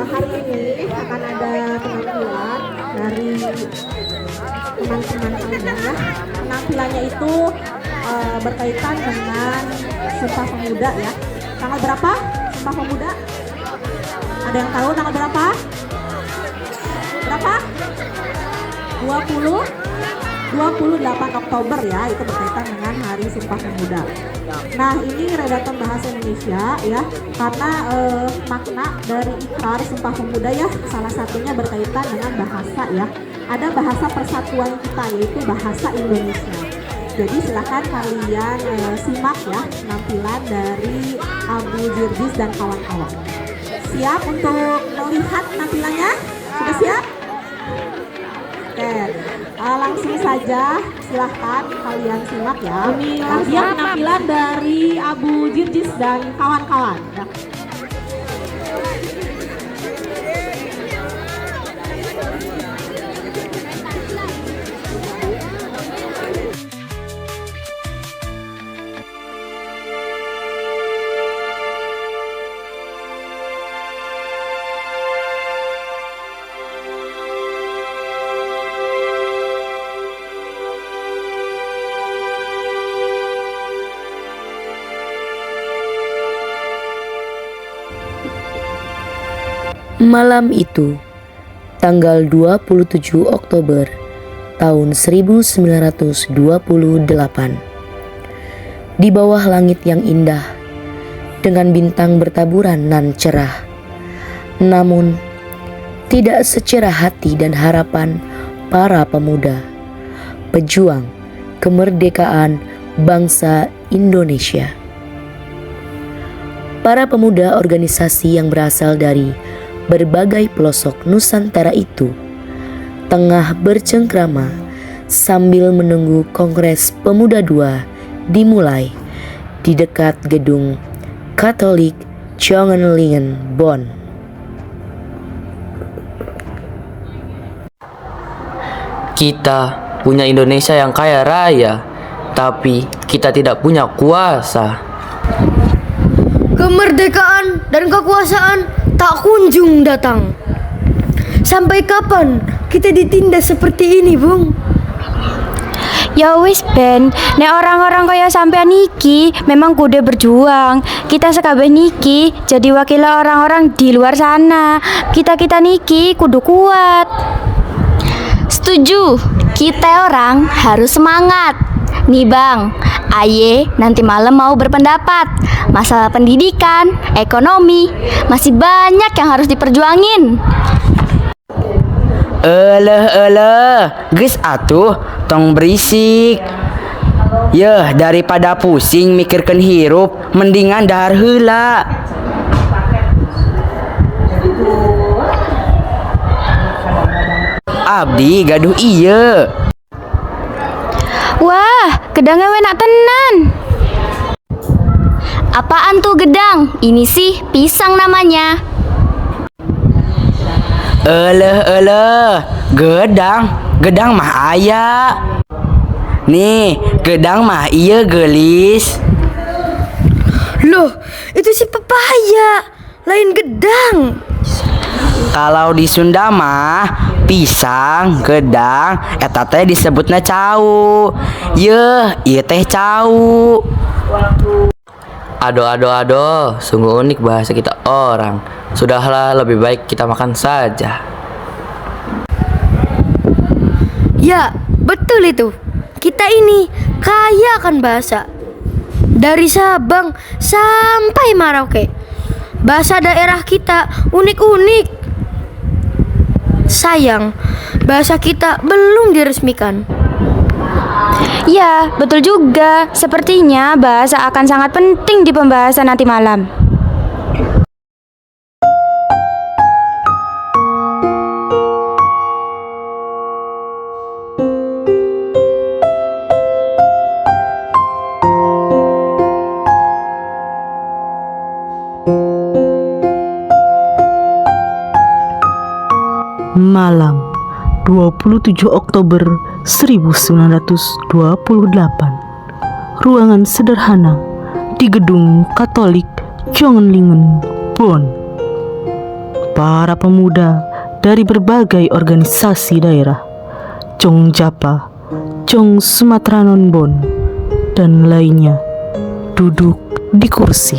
hari ini akan ada penampilan dari teman-teman kalian ya. Penampilannya itu berkaitan dengan Sumpah Pemuda ya. Tanggal berapa Sumpah Pemuda? Ada yang tahu tanggal berapa? Berapa? 28 Oktober ya, itu berkaitan dengan Hari Sumpah Pemuda. Nah, ini Redaktor Bahasa Indonesia ya, karena makna dari Ikrar Sumpah Pemuda ya, salah satunya berkaitan dengan bahasa ya. Ada bahasa persatuan kita, yaitu bahasa Indonesia. Jadi silakan kalian simak ya penampilan dari Abu Jirjis dan kawan-kawan. Siap untuk melihat penampilannya? Sudah siap? Oke, langsung saja silahkan kalian simak ya. Dia penampilan dari Abu Jirjis dan kawan-kawan ya. Malam itu, tanggal 27 Oktober tahun 1928, di bawah langit yang indah, dengan bintang bertaburan nan cerah, namun tidak secerah hati dan harapan para pemuda, pejuang kemerdekaan bangsa Indonesia. Para pemuda organisasi yang berasal dari berbagai pelosok Nusantara itu tengah bercengkrama sambil menunggu Kongres Pemuda II dimulai di dekat gedung Katolik Jongenlingen, Bonn. Kita punya Indonesia yang kaya raya, tapi kita tidak punya kuasa. Kemerdekaan dan kekuasaan tak kunjung datang. Sampai kapan kita ditindas seperti ini, Bung? Ya wis Ben, nek orang-orang kaya sampean niki memang kudu berjuang. Kita sekabeh niki jadi wakil orang-orang di luar sana. Kita niki kudu kuat. Setuju, kita orang harus semangat. Nih Bang, aye nanti malam mau berpendapat. Masalah pendidikan, ekonomi, masih banyak yang harus diperjuangin. Geus atuh tong berisik. Yeuh, daripada pusing mikirkeun hirup, mendingan dahar heula. Abdi gaduh ieu. Wah, gedangnya enak tenan. Apaan tuh gedang? Ini sih pisang namanya. Gedang mah aya. Nih, gedang mah ieu geulis. Loh, itu si pepaya, lain gedang. Kalau di Sunda mah pisang, gedang, eta teh disebutna cau. Yeuh, ieu teh cau. Aduh, sungguh unik bahasa kita orang. Sudahlah, lebih baik kita makan saja. Ya, betul itu. Kita ini kaya akan bahasa. Dari Sabang sampai Merauke. Bahasa daerah kita unik-unik. Sayang, bahasa kita belum diresmikan. Ya, betul juga. Sepertinya bahasa akan sangat penting di pembahasan nanti malam. Malam 27 Oktober 1928, ruangan sederhana di gedung Katolik Jongenlingen, Bonn. para pemuda dari berbagai organisasi daerah, Cong Japa, Cong Sumatera Non-Bon, dan lainnya duduk di kursi.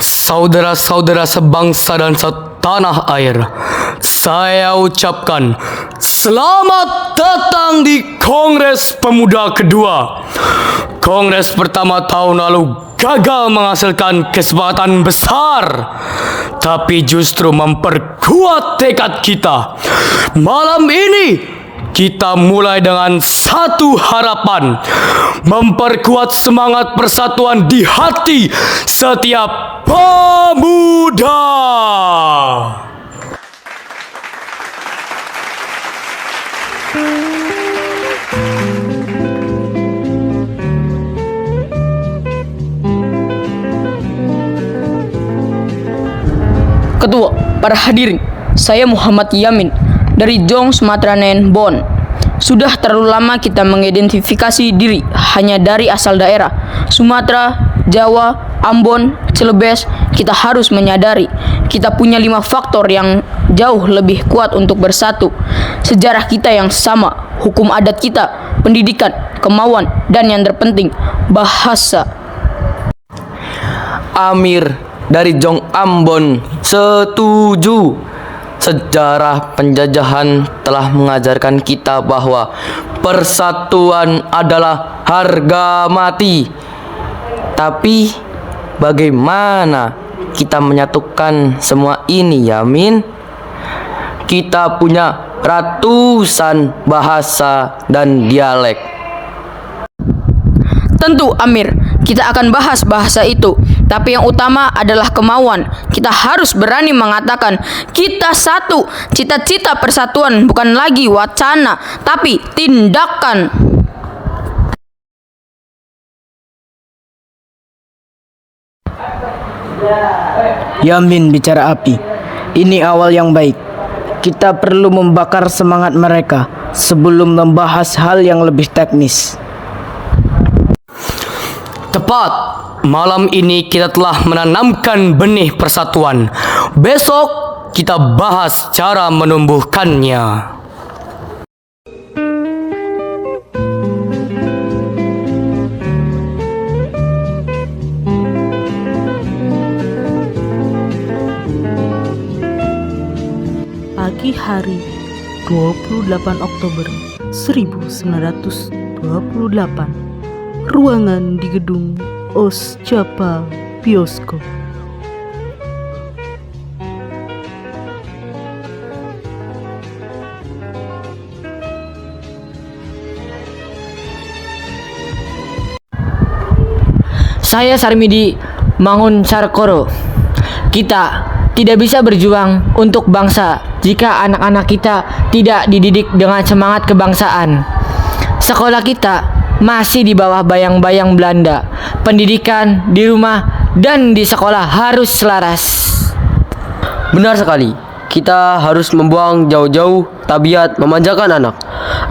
Saudara-saudara sebangsa dan setanah air, saya ucapkan selamat datang di Kongres Pemuda kedua. Kongres pertama tahun lalu gagal menghasilkan kesepakatan besar, tapi justru memperkuat tekad kita. Malam ini kita mulai dengan satu harapan, memperkuat semangat persatuan di hati setiap pemuda. Ketua, para hadirin, saya Muhammad Yamin dari Jong Sumatera Non-Bon. Sudah terlalu lama kita mengidentifikasi diri hanya dari asal daerah Sumatera, Jawa, Ambon, Celebes. Kita harus menyadari kita punya 5 faktor yang jauh lebih kuat untuk bersatu. Sejarah kita yang sama, hukum adat kita, pendidikan, kemauan, dan yang terpenting, bahasa. Amir dari Jong Ambon setuju. Sejarah penjajahan telah mengajarkan kita bahwa persatuan adalah harga mati. Tapi bagaimana kita menyatukan semua ini, Yamin? Kita punya ratusan bahasa dan dialek. Tentu Amir, kita akan bahas bahasa itu. Tapi yang utama adalah kemauan. Kita harus berani mengatakan kita satu. Cita-cita persatuan bukan lagi wacana, tapi tindakan. Yamin bicara api. Ini awal yang baik. Kita perlu membakar semangat mereka sebelum membahas hal yang lebih teknis. Tepat. Malam ini kita telah menanamkan benih persatuan. Besok kita bahas cara menumbuhkannya. Pagi hari 28 Oktober 1928, ruangan di gedung Os Japa Bioskop. Saya Sarmidi Mangun Sarkoro. Kita tidak bisa berjuang untuk bangsa jika anak-anak kita tidak dididik dengan semangat kebangsaan. Sekolah kita masih di bawah bayang-bayang Belanda. Pendidikan di rumah dan di sekolah harus selaras. Benar sekali. Kita harus membuang jauh-jauh tabiat memanjakan anak.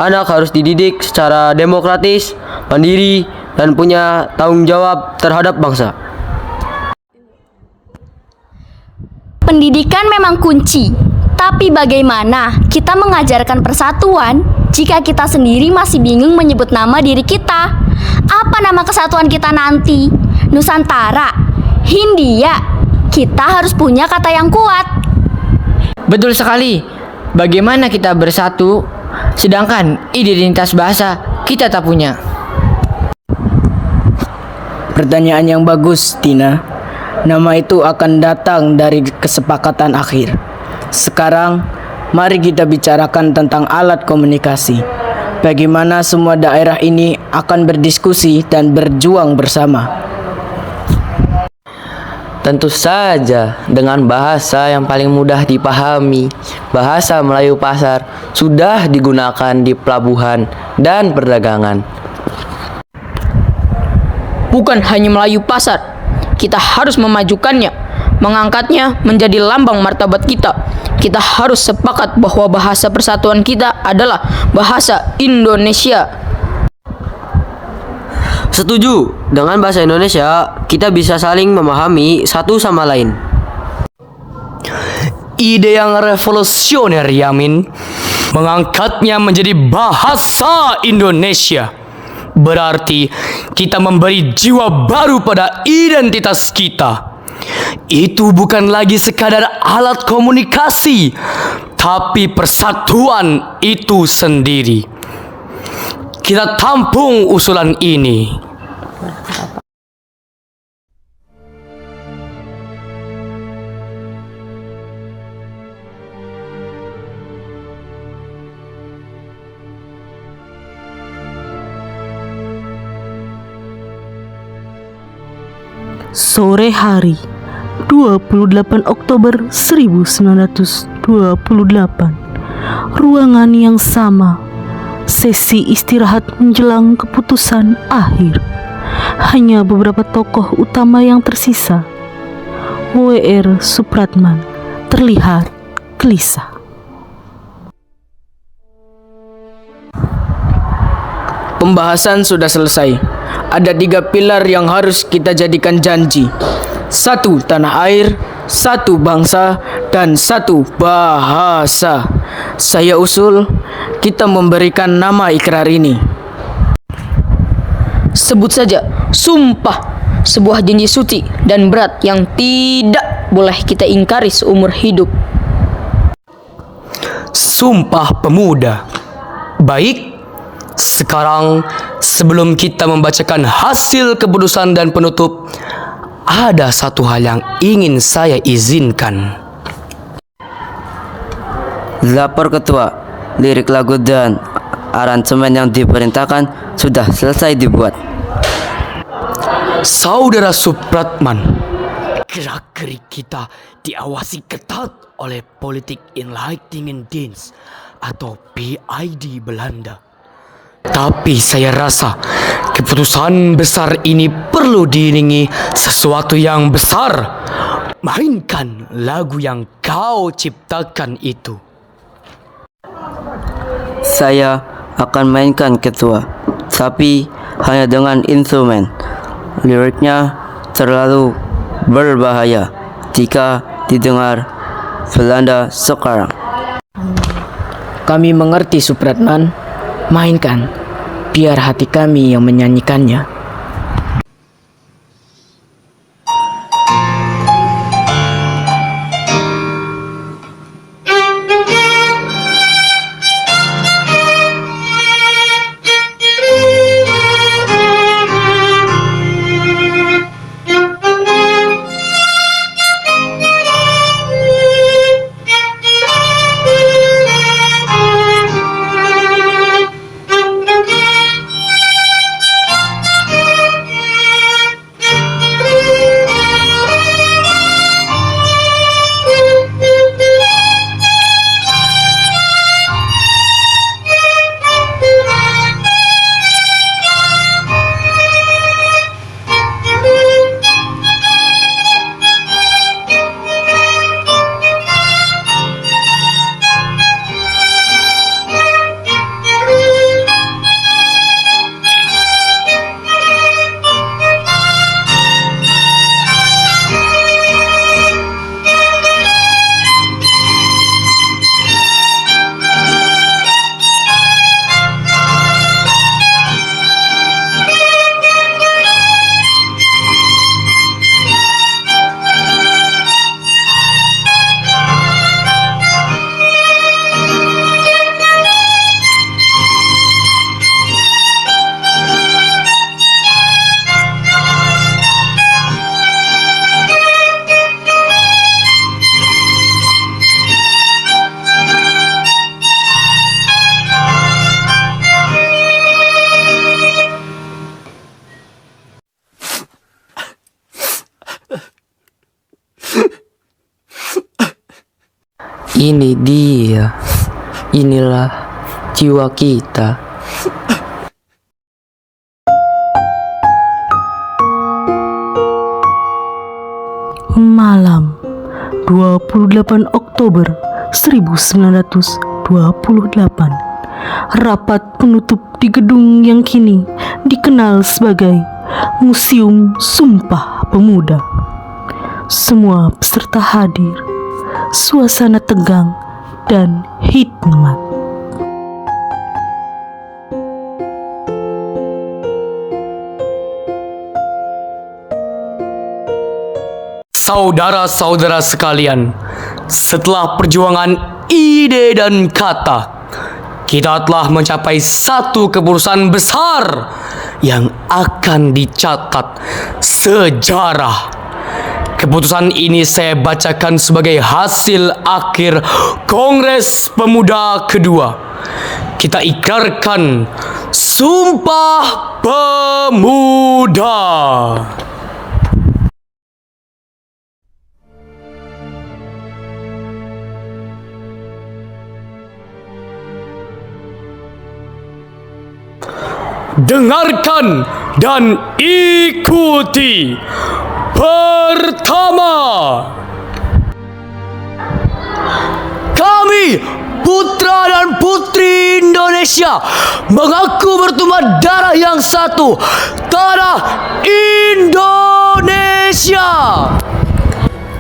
Anak harus dididik secara demokratis, mandiri, dan punya tanggung jawab terhadap bangsa. Pendidikan memang kunci, tapi bagaimana kita mengajarkan persatuan jika kita sendiri masih bingung menyebut nama diri kita? Apa nama kesatuan kita nanti? Nusantara? Hindia? Kita harus punya kata yang kuat. Betul sekali. Bagaimana kita bersatu sedangkan identitas bahasa kita tak punya? Pertanyaan yang bagus, Tina. Nama itu akan datang dari kesepakatan akhir. Sekarang, mari kita bicarakan tentang alat komunikasi. Bagaimana semua daerah ini akan berdiskusi dan berjuang bersama. Tentu saja dengan bahasa yang paling mudah dipahami. Bahasa Melayu pasar sudah digunakan di pelabuhan dan perdagangan. Bukan hanya Melayu pasar, kita harus memajukannya, mengangkatnya menjadi lambang martabat kita. Kita harus sepakat bahwa bahasa persatuan kita adalah bahasa Indonesia. Setuju, dengan bahasa Indonesia kita bisa saling memahami satu sama lain. Ide yang revolusioner, Yamin. Mengangkatnya menjadi bahasa Indonesia. Berarti kita memberi jiwa baru pada identitas kita. Itu bukan lagi sekadar alat komunikasi, tapi persatuan itu sendiri. Kita tampung usulan ini. Sore hari 28 Oktober 1928. Ruangan yang sama. Sesi istirahat menjelang keputusan akhir. Hanya beberapa tokoh utama yang tersisa. W.R. Supratman terlihat gelisah. Pembahasan sudah selesai. Ada 3 pilar yang harus kita jadikan janji. 1 tanah air, 1 bangsa, dan 1 bahasa. Saya usul kita memberikan nama ikrar ini. Sebut saja sumpah, sebuah janji suci dan berat yang tidak boleh kita ingkari seumur hidup. Sumpah Pemuda. Baik, sekarang sebelum kita membacakan hasil keputusan dan penutup, ada satu hal yang ingin saya izinkan. Lapor Ketua, lirik lagu dan aransemen yang diperintahkan sudah selesai dibuat. Saudara Supratman, gerak-gerik kita diawasi ketat oleh Politik Inlichtingendienst atau PID Belanda. Tapi saya rasa keputusan besar ini perlu diiringi sesuatu yang besar. Mainkan lagu yang kau ciptakan itu. Saya akan mainkan Ketua, tapi hanya dengan instrumen. Liriknya terlalu berbahaya jika didengar Belanda sekarang. Kami mengerti, Supratman. Mainkan, biar hati kami yang menyanyikannya. Ini dia, inilah jiwa kita. Malam 28 Oktober 1928. Rapat penutup di gedung yang kini dikenal sebagai Museum Sumpah Pemuda. Semua peserta hadir, suasana tegang dan hikmat. Saudara-saudara sekalian, setelah perjuangan ide dan kata, kita telah mencapai satu keputusan besar yang akan dicatat sejarah. Keputusan ini saya bacakan sebagai hasil akhir Kongres Pemuda kedua. Kita ikrarkan Sumpah Pemuda. Dengarkan dan ikuti. Pertama, kami putra dan putri Indonesia mengaku bertumpah darah yang satu, tanah Indonesia.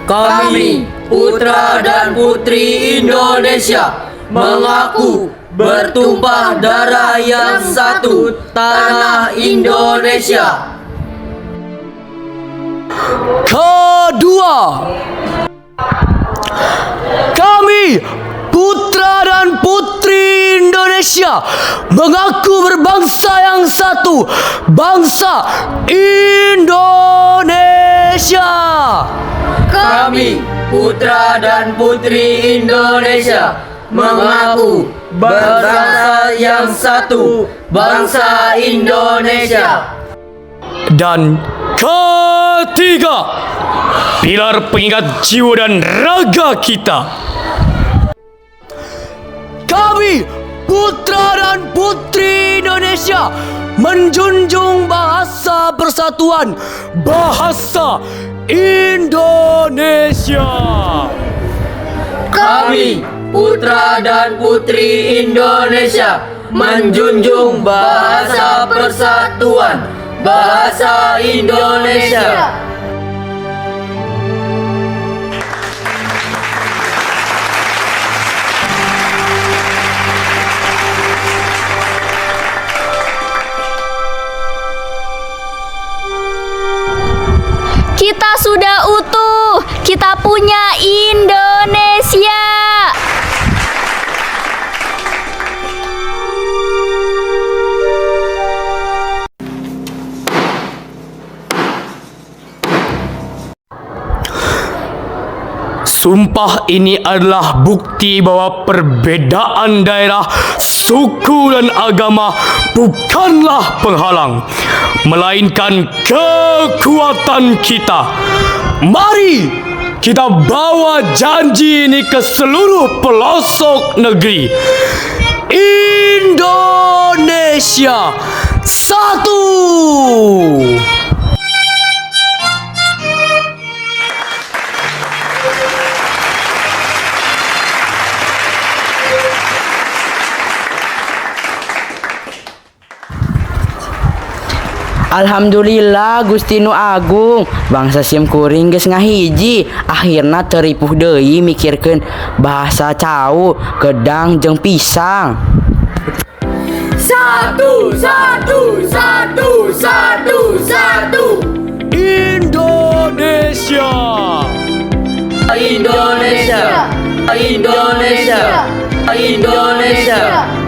Kami putra dan putri Indonesia mengaku bertumpah darah yang satu, tanah Indonesia. Kedua, kami putra dan putri Indonesia mengaku berbangsa yang satu, bangsa Indonesia. Kami putra dan putri Indonesia mengaku berbangsa yang satu, bangsa Indonesia. Dan ketiga, pilar pengingat jiwa dan raga kita. Kami putra dan putri Indonesia menjunjung bahasa persatuan, bahasa Indonesia. Kami putra dan putri Indonesia menjunjung bahasa persatuan, bahasa Indonesia. Kita sudah utuh, kita punya Indonesia. Sumpah ini adalah bukti bahwa perbedaan daerah, suku dan agama bukanlah penghalang, melainkan kekuatan kita. Mari kita bawa janji ini ke seluruh pelosok negeri. Indonesia satu. Alhamdulillah Gusti Nu Agung, bangsa sim kuring geus ngahiji, akhirna teripuh deui mikirkeun bahasa cau, gedang jeung pisang. Satu, satu, satu, satu, satu. Indonesia. Indonesia. Indonesia. Indonesia.